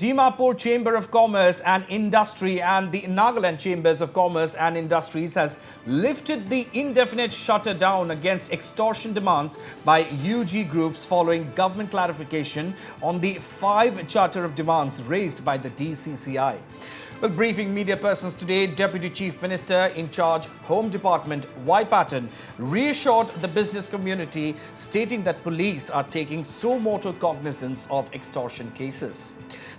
Dimapur Chamber of Commerce and Industry and the Nagaland Chambers of Commerce and Industries has lifted the indefinite shutdown against extortion demands by UG groups following government clarification on the 5 charter of demands raised by the DCCI. Well, briefing media persons today, Deputy Chief Minister in charge Home Department Y. Patton reassured the business community, stating that police are taking suo motu cognizance of extortion cases.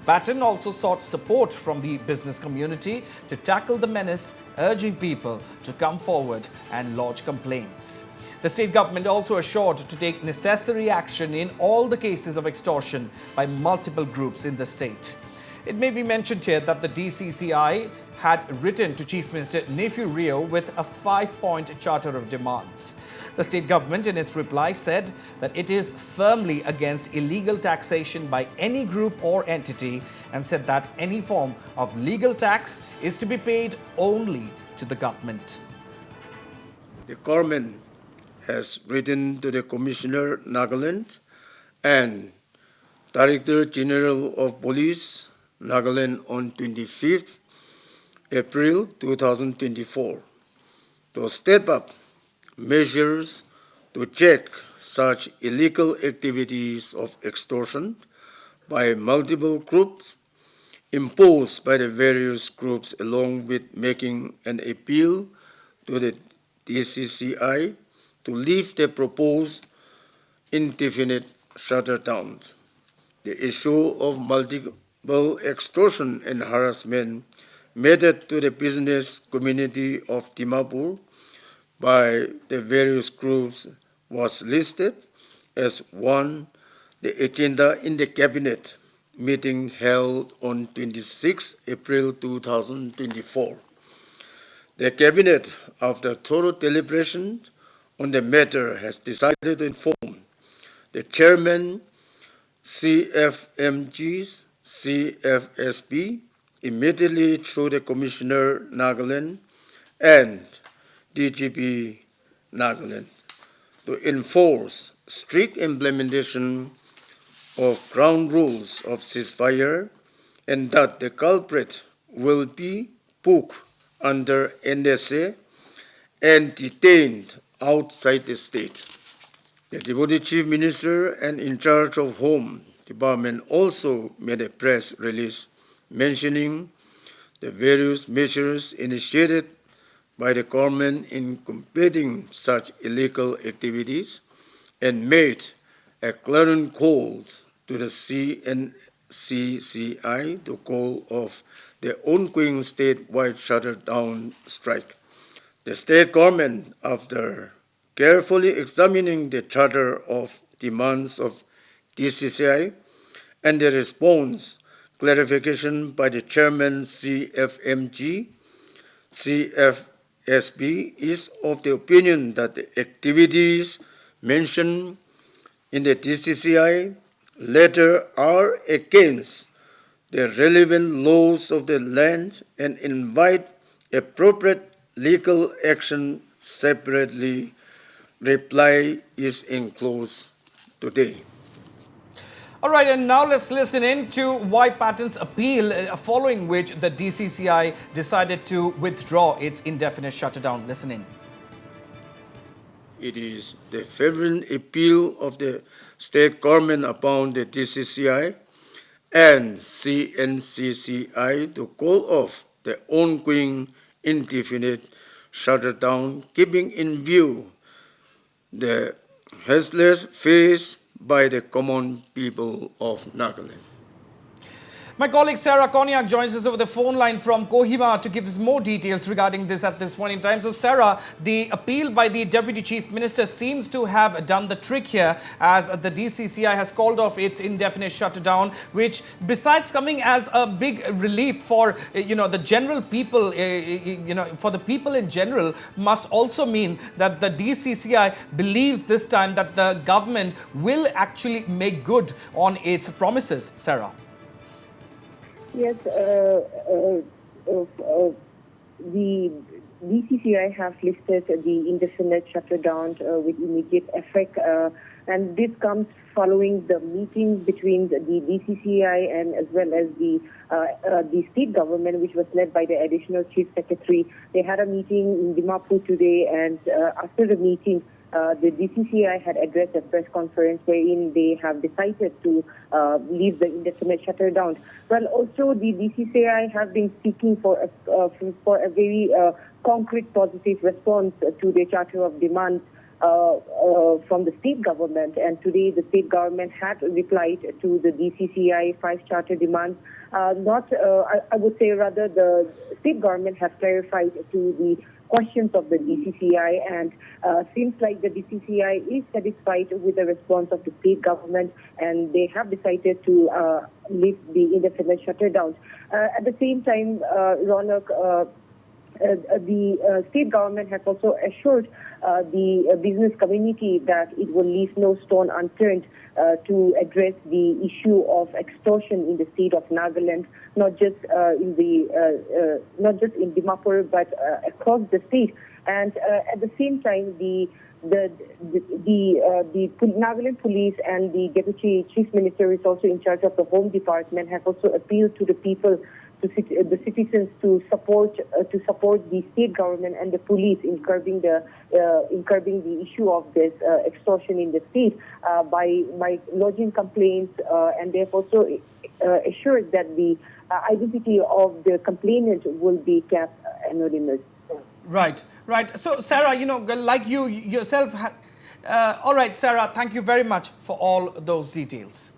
Patton also sought support from the business community to tackle the menace, urging people to come forward and lodge complaints. The state government also assured to take necessary action in all the cases of extortion by multiple groups in the state. It may be mentioned here that the DCCI had written to Chief Minister Nephew Rio with a 5-point charter of demands. The state government in its reply said that it is firmly against illegal taxation by any group or entity and said that any form of legal tax is to be paid only to the government. The government has written to the Commissioner Nagaland and Director General of Police Nagaland on 25th April 2024 to step up measures to check such illegal activities of extortion by multiple groups imposed by the various groups, along with making an appeal to the DCCI to lift the proposed indefinite shutdowns. The issue of multiple extortion and harassment meted to the business community of Dimapur by the various groups was listed as one the agenda in the cabinet meeting held on 26 April 2024. The cabinet, after thorough deliberation on the matter, has decided to inform the chairman, CFMGs, CFSB, immediately through the Commissioner Nagaland and DGP Nagaland to enforce strict implementation of ground rules of ceasefire and that the culprit will be booked under NSA and detained outside the state. The Deputy Chief Minister and in charge of Home Department also made a press release mentioning the various measures initiated by the government in combating such illegal activities and made a clarion call to the CNCCI to call off the ongoing statewide shutdown strike. The state government, after carefully examining the charter of demands of DCCI and the response clarification by the chairman CFMG, CFSB is of the opinion that the activities mentioned in the DCCI letter are against the relevant laws of the land and invite appropriate legal action separately. Reply is enclosed today. All right, and now let's listen in to Y. Patton's appeal, following which the DCCI decided to withdraw its indefinite shutdown. Listen in. It is the fervent appeal of the state government upon the DCCI and CNCCI to call off the ongoing indefinite shutdown, keeping in view the helpless faced by the common people of Nagaland. My colleague Sarah Konyak joins us over the phone line from Kohima to give us more details regarding this at this point in time. So Sarah, the appeal by the Deputy Chief Minister seems to have done the trick here, as the DCCI has called off its indefinite shutdown, which, besides coming as a big relief for the general people, for the people in general, must also mean that the DCCI believes this time that the government will actually make good on its promises. Sarah. Yes, the DCCI have lifted the indefinite shutdown with immediate effect, and this comes following the meeting between the DCCI and as well as the state government, which was led by the additional chief secretary. They had a meeting in Dimapur today, and after the meeting, the DCCI had addressed a press conference wherein they have decided to leave the indefinite shutdown. Well, also the DCCI have been seeking for a very concrete, positive response to the Charter of Demands from the state government, and today the state government had replied to the DCCI 5 charter demands. I would say rather the state government has clarified to the questions of the DCCI, and seems like the DCCI is satisfied with the response of the state government, and they have decided to lift the indefinite shutdown. At the same time, Ronak, the state government has also assured the business community that it will leave no stone unturned to address the issue of extortion in the state of Nagaland, not just in Dimapur but across the state. And at the same time, the Nagaland police and the deputy chief minister is also in charge of the home department have also appealed to the people, the citizens, to support the state government and the police in curbing the issue of this extortion in the state by lodging complaints, and they have also assured that the identity of the complainant will be kept anonymous. Right. So, Sarah, like you yourself. All right, Sarah, thank you very much for all those details.